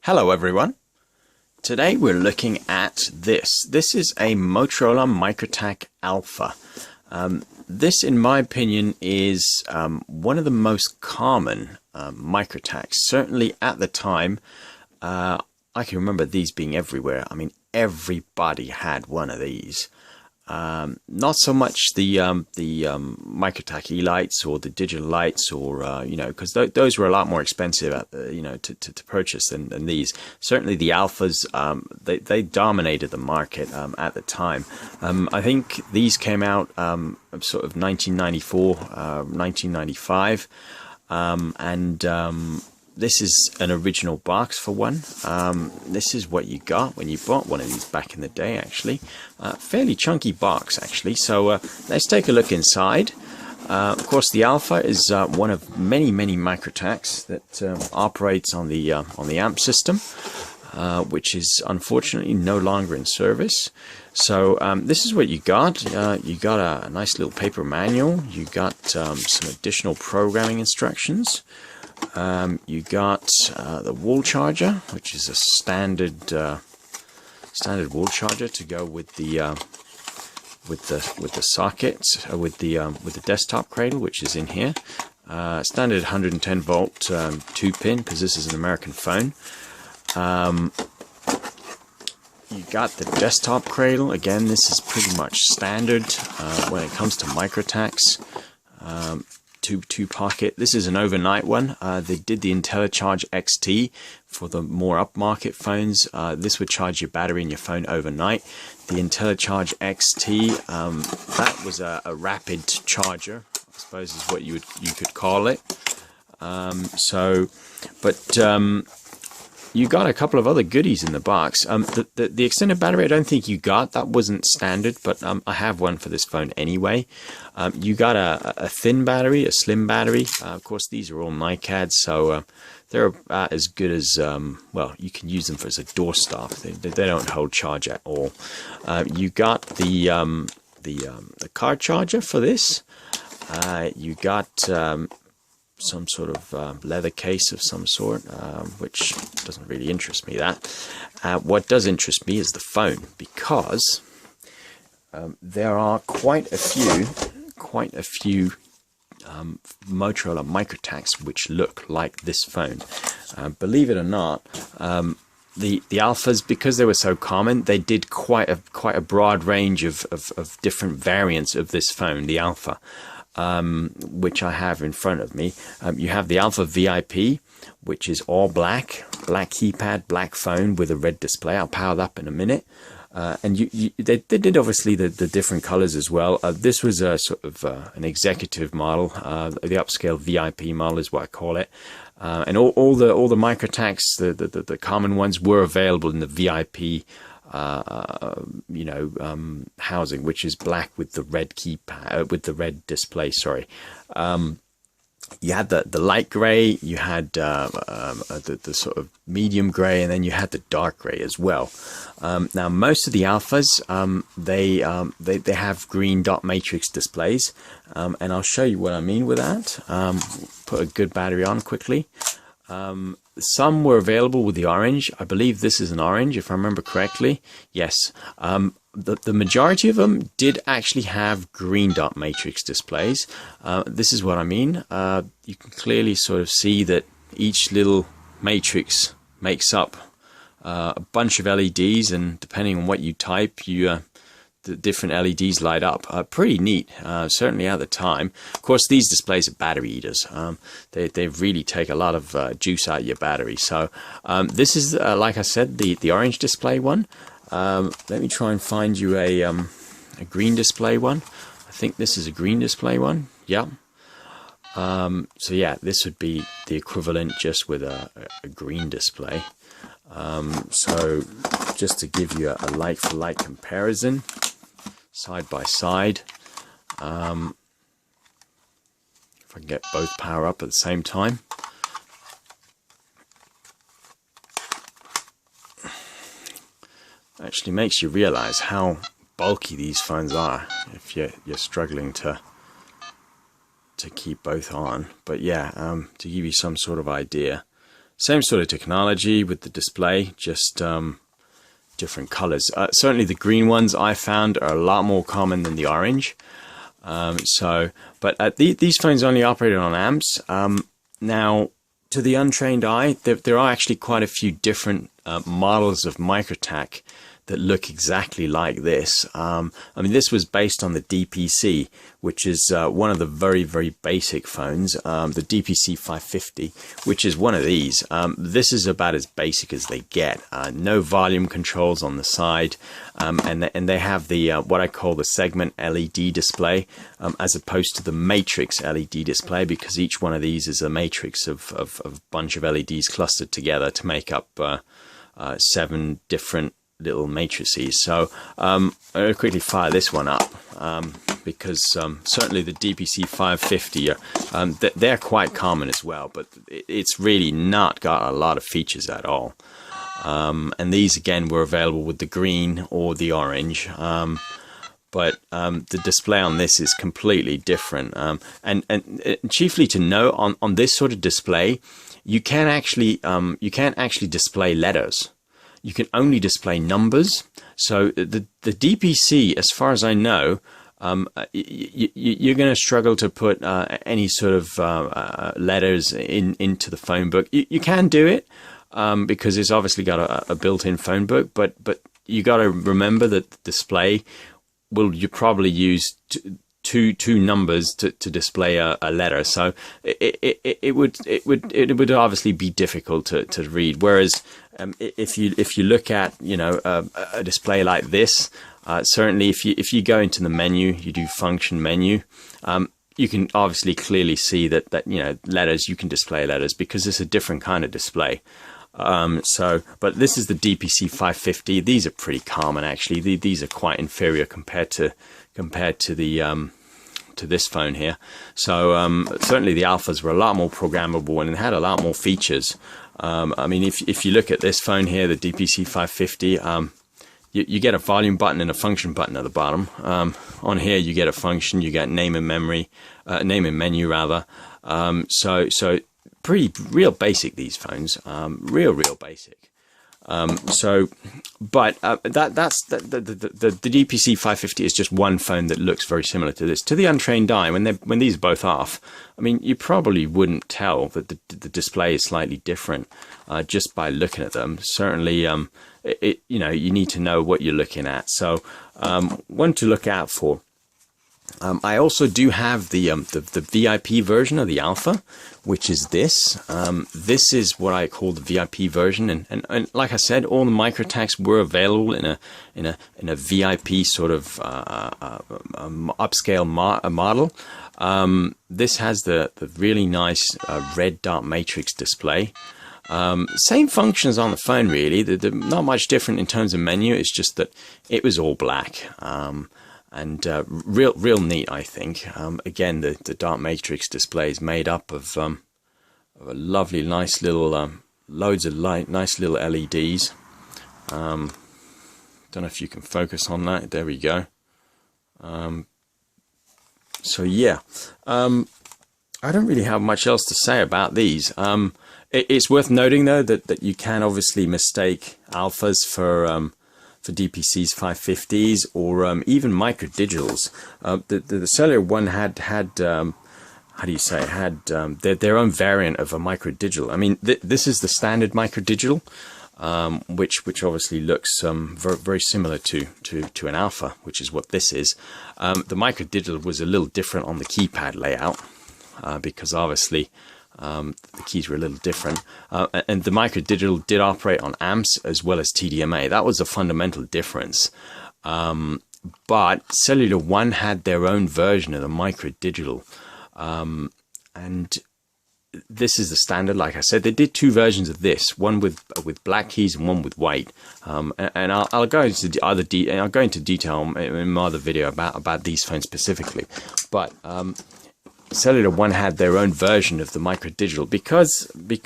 Hello everyone. Today we're looking at this. This is a Motorola Microtac Alpha. This, in my opinion, is one of the most common Microtacs. Certainly at the time, I can remember these being everywhere. I mean, everybody had one of these. Not so much the Microtac E-lights or the digital lights, or because those were a lot more expensive at the, to purchase than these. Certainly the Alphas, they dominated the market at the time. I think these came out sort of 1994, 1995, and this is an original box for one. This is what you got when you bought one of these back in the day, actually. Fairly chunky box, actually. So let's take a look inside. Of course, the Alpha is one of many Microtacs that operates on the AMP system, which is unfortunately no longer in service. So this is what you got. You got a nice little paper manual. You got some additional programming instructions. You got the wall charger, which is a standard wall charger to go with the socket, with the desktop cradle, which is in here. Standard 110 volt 2-pin, because this is an American phone. You got the desktop cradle. Again, this is pretty much standard when it comes to Microtacs. Two pocket. This is an overnight one. They did the IntelliCharge XT for the more upmarket phones. This would charge your battery in your phone overnight. The IntelliCharge XT, that was a rapid charger, I suppose is what you could call it. You got a couple of other goodies in the box. The extended battery, I don't think you got. That wasn't standard, but I have one for this phone anyway. You got a thin battery, a slim battery. Of course, these are all NiCads, so they're about as good as, well, you can use them as a doorstop. They don't hold charge at all. You got the car charger for this. You got some sort of leather case of some sort, which doesn't really interest me. What does interest me is the phone, because there are quite a few Motorola Microtacs which look like this phone. Believe it or not, the Alphas, because they were so common, they did quite a broad range of different variants of this phone, the Alpha. Which I have in front of me. You have the Alpha VIP, which is all black keypad, black phone with a red display. I'll power that up in a minute. And they did obviously the different colors as well. This was a sort of an executive model. The upscale VIP model is what I call it. And all the Microtacs, the common ones, were available in the VIP housing, which is black with the red keypad, with the red display. Sorry. You had the light gray, you had the sort of medium gray, and then you had the dark gray as well. Now, most of the Alphas, they have green dot matrix displays, and I'll show you what I mean with that. Put a good battery on quickly. Some were available with the orange. I believe this is an orange, if I remember correctly. Yes. The majority of them did actually have green dot matrix displays. This is what I mean. You can clearly sort of see that each little matrix makes up a bunch of LEDs, and depending on what you type, the different LEDs light up. Pretty neat, certainly at the time. Of course, these displays are battery eaters. They really take a lot of juice out of your battery. So this is, like I said, the orange display one. Let me try and find you a green display one. I think this is a green display one. Yeah. So yeah, this would be the equivalent, just with a green display. So just to give you a like-for-like comparison, side by side. If I can get both power up at the same time. Actually makes you realize how bulky these phones are if you're struggling to keep both on. But yeah, to give you some sort of idea, Same sort of technology with the display, just different colors. Certainly the green ones I found are a lot more common than the orange. But these phones only operated on amps. Now, to the untrained eye, there are actually quite a few different models of Microtac that look exactly like this. I mean, this was based on the DPC, which is one of the very, very basic phones, the DPC 550, which is one of these. This is about as basic as they get. No volume controls on the side, and they have the what I call the segment LED display, as opposed to the matrix LED display, because each one of these is a matrix of a bunch of LEDs clustered together to make up 7 different little matrices. So I'm going to quickly fire this one up, because certainly the DPC 550 they're quite common as well, but it's really not got a lot of features at all. And these again were available with the green or the orange, but the display on this is completely different, and chiefly to note, on this sort of display you can't actually display letters. You can only display numbers. So the DPC, as far as I know, you're going to struggle to put any sort of letters into the phone book. You can do it, because it's obviously got a built-in phone book, but you got to remember that the display you probably use two numbers to display a letter. So it would obviously be difficult to read. Whereas if you look at a display like this, certainly if you go into the menu, you do function menu, you can obviously clearly see that letters, you can display letters because it's a different kind of display. But this is the DPC 550. These are pretty common actually. These are quite inferior compared to the to this phone here. So certainly the Alphas were a lot more programmable and it had a lot more features. I mean, if you look at this phone here, the DPC 550, you get a volume button and a function button at the bottom. On here you get a function, you get name and menu rather. So pretty real basic, these phones, real basic. That's the DPC 550 is just one phone that looks very similar to this. To the untrained eye, when these are both off, I mean, you probably wouldn't tell that the display is slightly different just by looking at them. Certainly, you need to know what you're looking at. So one to look out for. I also do have the VIP version of the Alpha, which is this. This is what I call the VIP version, and like I said, all the Microtacs were available in a VIP sort of upscale model. This has the really nice red dot matrix display. Same functions on the phone really. They're not much different in terms of menu. It's just that it was all black. And real neat, I think. Again, the dot matrix display is made up of a lovely, nice little, loads of nice little LEDs. Don't know if you can focus on that. There we go. So yeah, I don't really have much else to say about these. It's worth noting though that you can obviously mistake Alphas for DPC's 550s or even microdigitals. The Cellular one had how do you say, had their own variant of a microdigital. I mean, this is the standard microdigital, which obviously looks very, very similar to an Alpha, which is what this is. The microdigital was a little different on the keypad layout because obviously the keys were a little different, and the microdigital did operate on amps as well as TDMA. That was a fundamental difference. But Cellular One had their own version of the microdigital, and this is the standard. Like I said, they did 2 versions of this, one with black keys and one with white. And I'll go into detail in my other video about these phones specifically, but Cellular One had their own version of the microdigital because the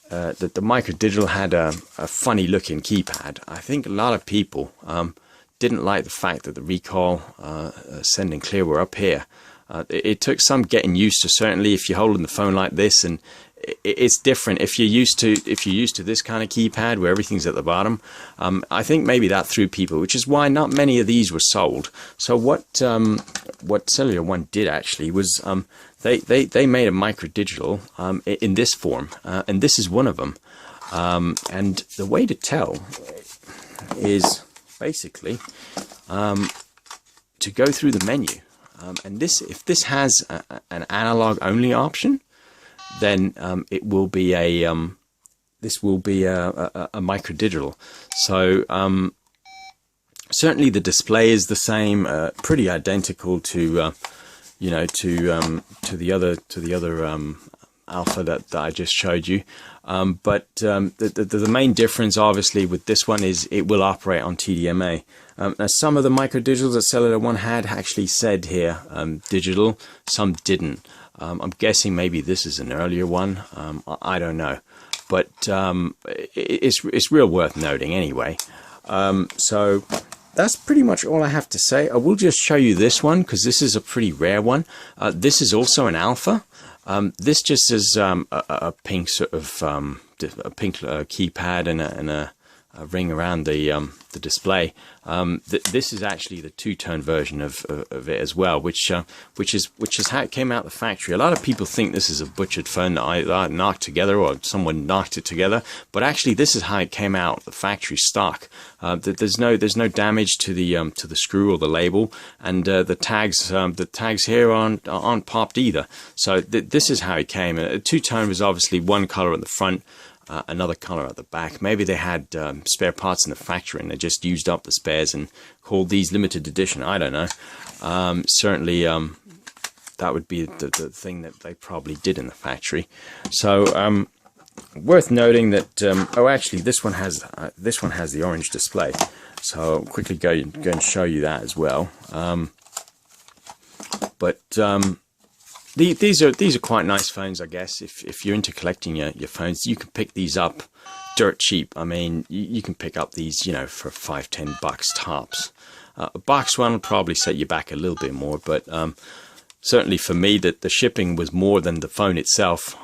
microdigital had a funny looking keypad. I think a lot of people didn't like the fact that the recoil, send and clear were up here. It took some getting used to. Certainly if you're holding the phone like this and it's different if you're used to this kind of keypad where everything's at the bottom. I think maybe that threw people, which is why not many of these were sold. So what Cellular One did actually was they made a micro digital in this form, and this is one of them. And the way to tell is basically to go through the menu. And if this has an analog only option, then it will be this will be a micro digital. So certainly the display is the same, pretty identical to to the other Alpha that I just showed you. But the main difference, obviously, with this one is it will operate on TDMA. Now, some of the micro digitals that Cellular One had actually said here digital, some didn't. I'm guessing maybe this is an earlier one. I don't know, but it's real worth noting anyway. So that's pretty much all I have to say. I will just show you this one because this is a pretty rare one. This is also an Alpha. This just is a pink sort of a pink keypad and a ring around the display. This is actually the two-tone version of it as well, which is how it came out the factory. A lot of people think this is a butchered phone that I knocked together or someone knocked it together, but actually this is how it came out the factory stock. There's no damage to the screw or the label, and the tags here aren't popped either. So this is how it came. A two-tone was obviously one color at the front, another color at the back. Maybe they had spare parts in the factory and they just used up the spares and called these limited edition. I don't know. Certainly that would be the thing that they probably did in the factory. So worth noting that oh, actually this one has the orange display, so I'll quickly go and show you that as well. These are quite nice phones, I guess. If you're into collecting your phones, you can pick these up dirt cheap. I mean, you can pick up these, you know, for $5-10 tops. A box one will probably set you back a little bit more, but certainly for me, that the shipping was more than the phone itself.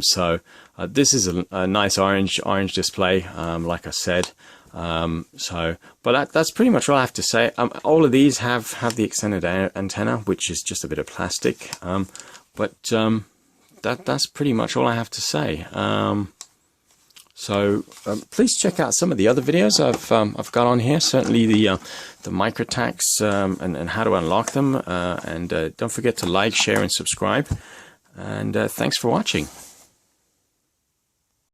So this is a nice orange display, like I said. But that's pretty much all I have to say. All of these have the extended antenna, which is just a bit of plastic. But that's pretty much all I have to say. So please check out some of the other videos I've got on here. Certainly the Microtacs and how to unlock them. And don't forget to like, share, and subscribe. And thanks for watching.